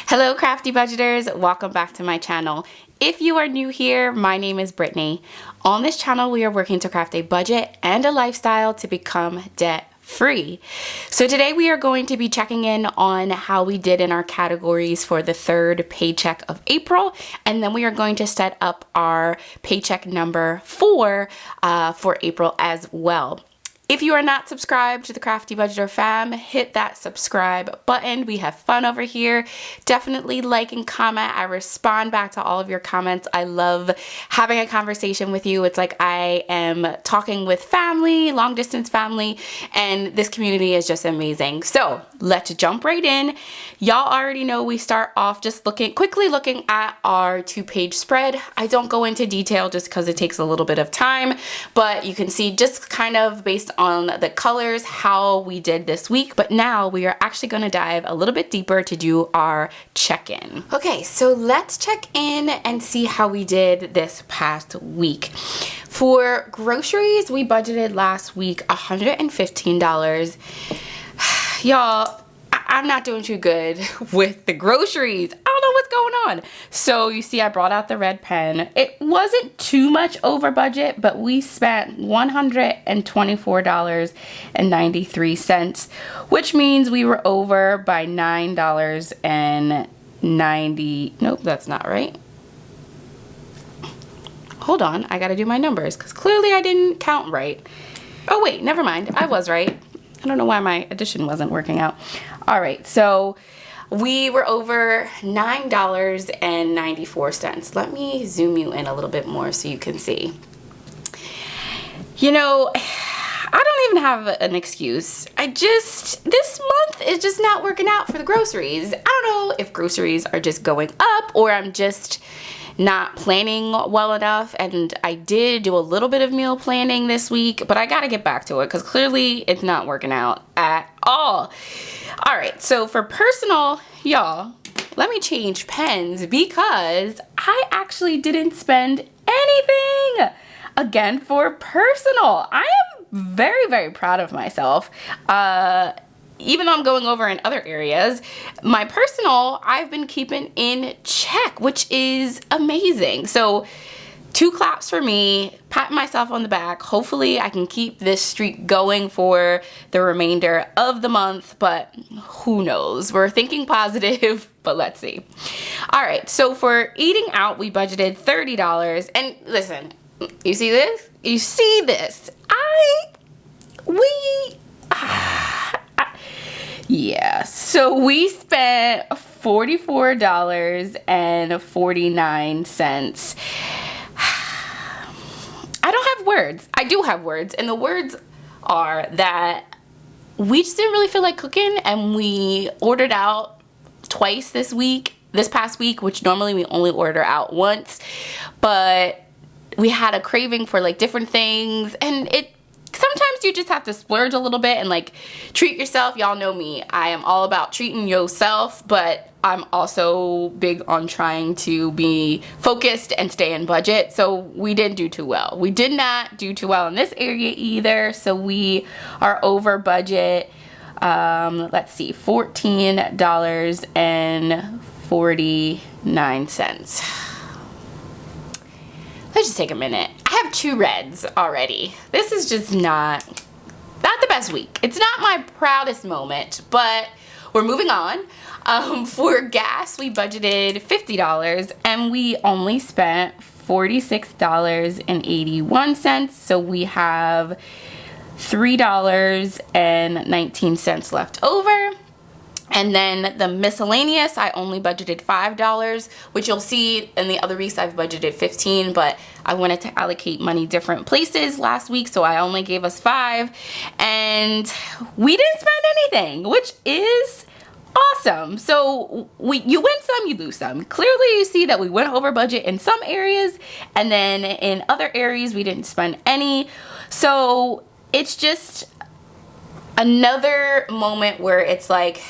Hello Crafty Budgeters, welcome back to my channel. If you are new here, my name is Brittany. On this channel, we are working to craft a budget and a lifestyle to become debt free. So today we are going to be checking in on how we did in our categories for the third paycheck of April, and then we are going to set up our paycheck number 4 for April as well. If you are not subscribed to the Crafty Budgeter fam, hit that subscribe button. We have fun over here. Definitely like and comment. I respond back to all of your comments. I love having a conversation with you. It's like I am talking with family, long distance family, and this community is just amazing. So let's jump right in. Y'all already know we start off just quickly looking at our 2-page spread. I don't go into detail just because it takes a little bit of time, but you can see just kind of based on the colors how we did this week. But now we are actually going to dive a little bit deeper to do our check-in. Okay, so let's check in and see how we did this past week. For groceries, we budgeted last week $115. Y'all, I'm not doing too good with the groceries. I don't know what's going on. So you see I brought out the red pen. It wasn't too much over budget, but we spent $124.93, which means we were over by $9.90. Nope, that's not right. Hold on, I gotta do my numbers because clearly I didn't count right. Oh wait, never mind, I was right. I don't know why my addition wasn't working out. All right, so we were over $9.94. Let me zoom you in a little bit more so you can see. You know, I don't even have an excuse. This month is just not working out for the groceries. I don't know if groceries are just going up or I'm just not planning well enough, and I did do a little bit of meal planning this week, but I gotta get back to it because clearly it's not working out at all. All right, so for personal, y'all, let me change pens because I actually didn't spend anything. Again, for personal, I am very, very proud of myself. Even though I'm going over in other areas, my personal, I've been keeping in check, which is amazing. So 2 claps for me, patting myself on the back. Hopefully I can keep this streak going for the remainder of the month, but who knows? We're thinking positive, but let's see. All right, so for eating out, we budgeted $30. And listen, you see this? You see this? Yeah, so we spent $44.49. I don't have words. I do have words, and the words are that we just didn't really feel like cooking, and we ordered out twice this past week, which normally we only order out once, but we had a craving for like different things, and sometimes you just have to splurge a little bit and like treat yourself. Y'all know me. I am all about treating yourself, but I'm also big on trying to be focused and stay in budget. So we didn't do too well. We did not do too well in this area either. So we are over budget. Let's see, $14.49. Let's just take a minute. I have 2 reds already. This is just not the best week. It's not my proudest moment, but we're moving on. For gas, we budgeted $50 and we only spent $46.81. So we have $3.19 left over. And then the miscellaneous, I only budgeted $5, which you'll see in the other weeks I've budgeted $15, but I wanted to allocate money different places last week, so I only gave us $5, and we didn't spend anything, which is awesome. So you win some, you lose some. Clearly you see that we went over budget in some areas, and then in other areas we didn't spend any. So it's just another moment where it's like,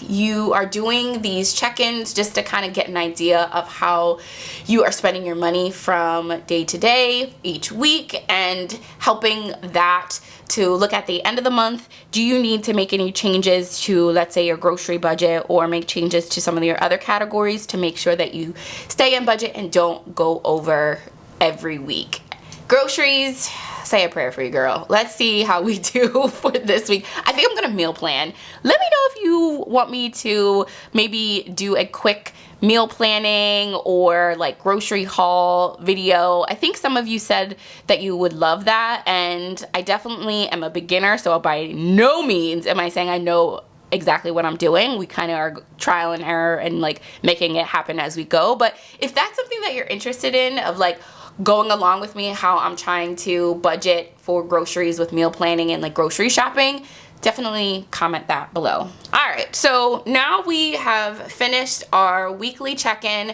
you are doing these check-ins just to kind of get an idea of how you are spending your money from day to day, each week, and helping that to look at the end of the month. Do you need to make any changes to, let's say, your grocery budget, or make changes to some of your other categories to make sure that you stay in budget and don't go over every week? Groceries, say a prayer for you, girl. Let's see how we do for this week. I think I'm gonna meal plan. Let me know if you want me to maybe do a quick meal planning or like grocery haul video. I think some of you said that you would love that, and I definitely am a beginner, so by no means am I saying I know exactly what I'm doing. We kind of are trial and error and like making it happen as we go. But if that's something that you're interested in, of like going along with me how I'm trying to budget for groceries with meal planning and like grocery shopping, definitely comment that below. All right, so now we have finished our weekly check-in.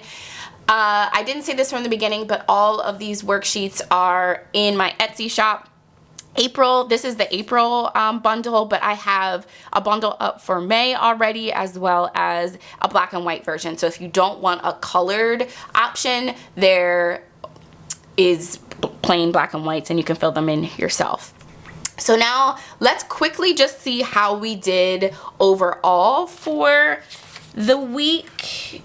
I didn't say this from the beginning, but all of these worksheets are in my Etsy shop. This is the April bundle, but I have a bundle up for May already, as well as a black and white version. So if you don't want a colored option, there is plain black and whites, and you can fill them in yourself. So now let's quickly just see how we did overall for the week.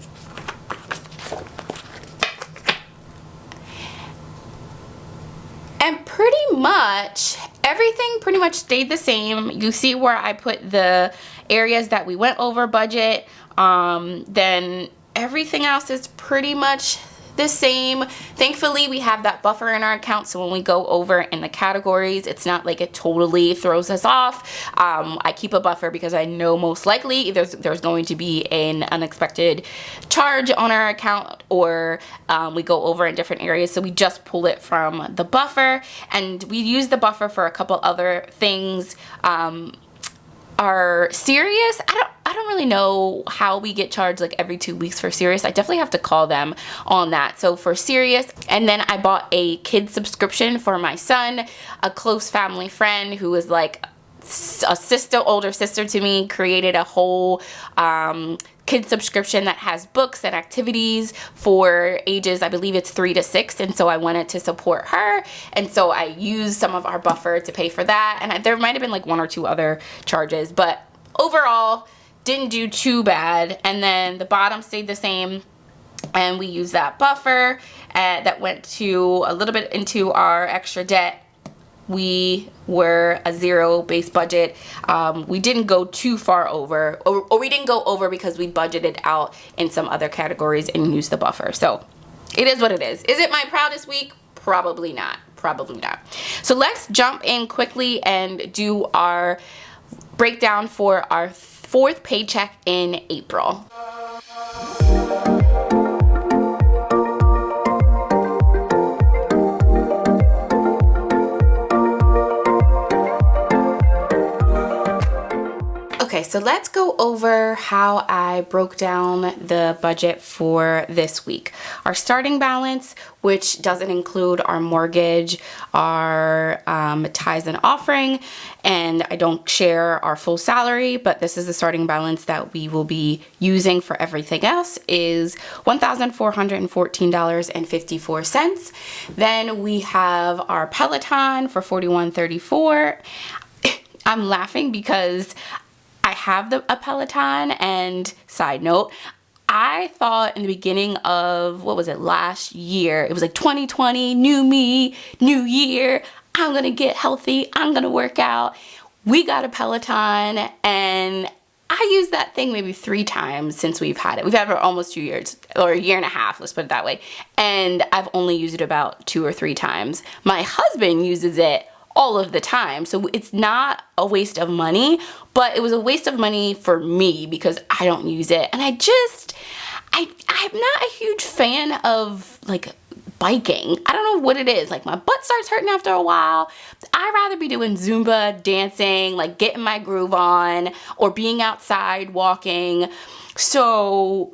And pretty much everything pretty much stayed the same. You see where I put the areas that we went over budget. Then everything else is pretty much the same. Thankfully, we have that buffer in our account, so when we go over in the categories, it's not like it totally throws us off. I keep a buffer because I know most likely there's going to be an unexpected charge on our account, or we go over in different areas, so we just pull it from the buffer. And we use the buffer for a couple other things. Are serious, I don't really know how we get charged like every 2 weeks for Sirius. I definitely have to call them on that. So for Sirius, and then I bought a kid subscription for my son. A close family friend who is like a older sister to me created a whole kid subscription that has books and activities for ages, I believe it's 3 to 6, and so I wanted to support her, and so I used some of our buffer to pay for that. And there might have been like 1 or 2 other charges, but overall didn't do too bad. And then the bottom stayed the same, and we used that buffer that went to a little bit into our extra debt. We were a zero base budget. We didn't go too far over, or we didn't go over because we budgeted out in some other categories and used the buffer. So it is what it is. Is it my proudest week? Probably not. Probably not. So let's jump in quickly and do our breakdown for our 4th paycheck in April. Okay, so let's go over how I broke down the budget for this week. Our starting balance, which doesn't include our mortgage, our tithes and offering, and I don't share our full salary, but this is the starting balance that we will be using for everything else, is $1,414.54. Then we have our Peloton for $41.34. I'm laughing because I have a Peloton, and side note, I thought in the beginning of, what was it, last year, it was like 2020, new me, new year, I'm gonna get healthy, I'm gonna work out. We got a Peloton, and I used that thing maybe 3 times since we've had it. We've had it for almost 2 years, or a year and a half, let's put it that way. And I've only used it about 2 or 3 times. My husband uses it all of the time, so it's not a waste of money, but it was a waste of money for me because I don't use it. And I'm not a huge fan of like biking. I don't know what it is, like my butt starts hurting after a while. I'd rather be doing Zumba, dancing, like getting my groove on, or being outside walking. So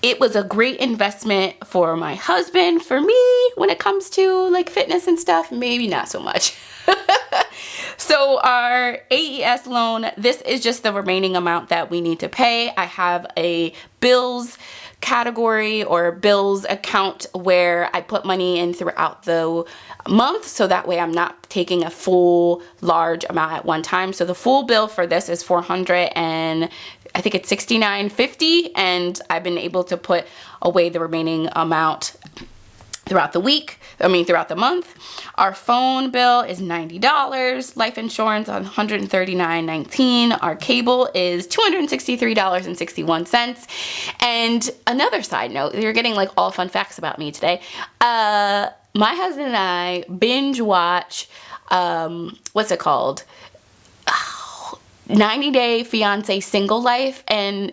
it was a great investment for my husband. For me, when it comes to like fitness and stuff, maybe not so much. So our AES loan, this is just the remaining amount that we need to pay. I have a bills category or bills account where I put money in throughout the month, so that way I'm not taking a full large amount at one time. So the full bill for this is $400 and I think it's $69.50, and I've been able to put away the remaining amount throughout the throughout the month. Our phone bill is $90, life insurance on $139.19. Our cable is $263.61. And another side note, you're getting like all fun facts about me today. My husband and I binge watch, what's it called? 90 Day Fiance Single Life, and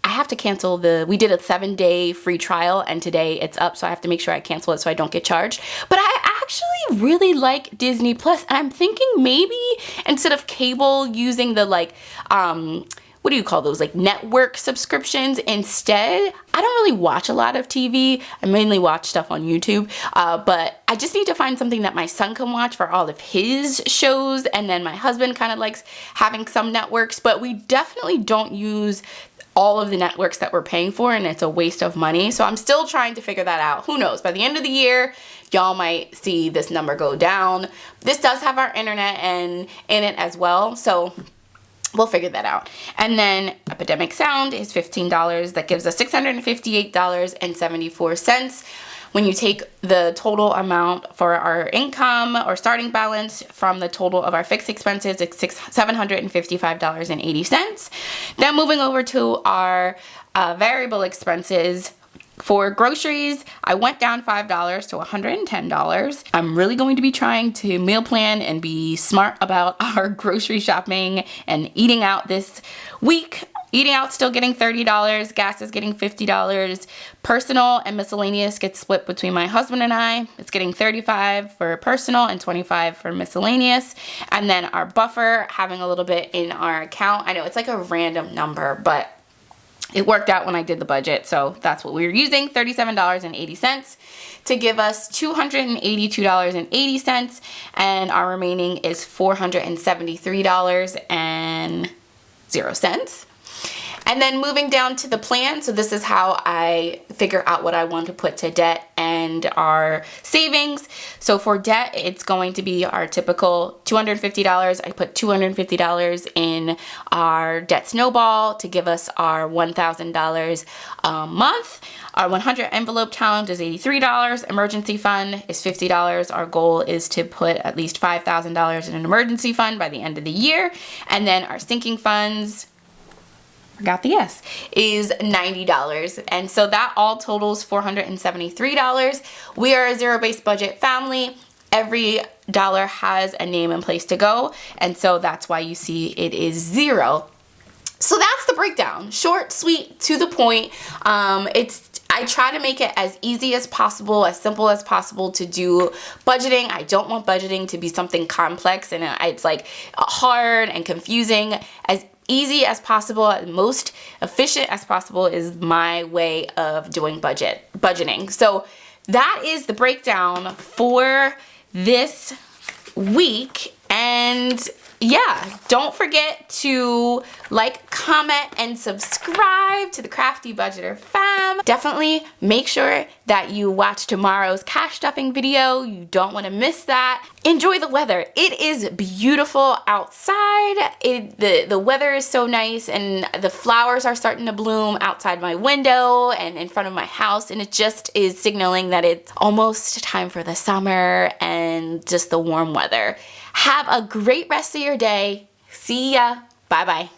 I have to cancel we did a 7-day free trial, and today it's up, so I have to make sure I cancel it so I don't get charged. But I actually really like Disney Plus, and I'm thinking maybe instead of cable, using the like, what do you call those, like network subscriptions instead. I don't really watch a lot of TV. I mainly watch stuff on YouTube, but I just need to find something that my son can watch for all of his shows, and then my husband kind of likes having some networks, but we definitely don't use all of the networks that we're paying for, and it's a waste of money. So I'm still trying to figure that out. Who knows? By the end of the year, y'all might see this number go down. This does have our internet in it as well, so we'll figure that out. And then Epidemic Sound is $15. That gives us $658.74. When you take the total amount for our income or starting balance from the total of our fixed expenses, it's $755.80. Then moving over to our variable expenses. For groceries, I went down $5 to $110. I'm really going to be trying to meal plan and be smart about our grocery shopping and eating out this week. Eating out still getting $30, gas is getting $50. Personal and miscellaneous gets split between my husband and I. It's getting $35 for personal and $25 for miscellaneous. And then our buffer, having a little bit in our account. I know it's like a random number, but it worked out when I did the budget, so that's what we were using, $37.80 to give us $282.80, and our remaining is $473.00. And then moving down to the plan, so this is how I figure out what I want to put to debt and our savings. So for debt, it's going to be our typical $250. I put $250 in our debt snowball to give us our $1,000 a month. Our 100 envelope challenge is $83. Emergency fund is $50. Our goal is to put at least $5,000 in an emergency fund by the end of the year. And then our sinking funds, forgot the S, is $90. And so that all totals $473. We are a zero-based budget family. Every dollar has a name and place to go. And so that's why you see it is zero. So that's the breakdown. Short, sweet, to the point. I try to make it as easy as possible, as simple as possible to do budgeting. I don't want budgeting to be something complex and it's like hard and confusing. As easy as possible, as most efficient as possible is my way of doing budgeting. So that is the breakdown for this week. And yeah, don't forget to like, comment, and subscribe to the Crafty Budgeter fam. Definitely make sure that you watch tomorrow's cash stuffing video. You don't want to miss that. Enjoy the weather. It is beautiful outside. The weather is so nice, and the flowers are starting to bloom outside my window and in front of my house, and it just is signaling that it's almost time for the summer and just the warm weather. Have a great rest of your day. See ya. Bye-bye.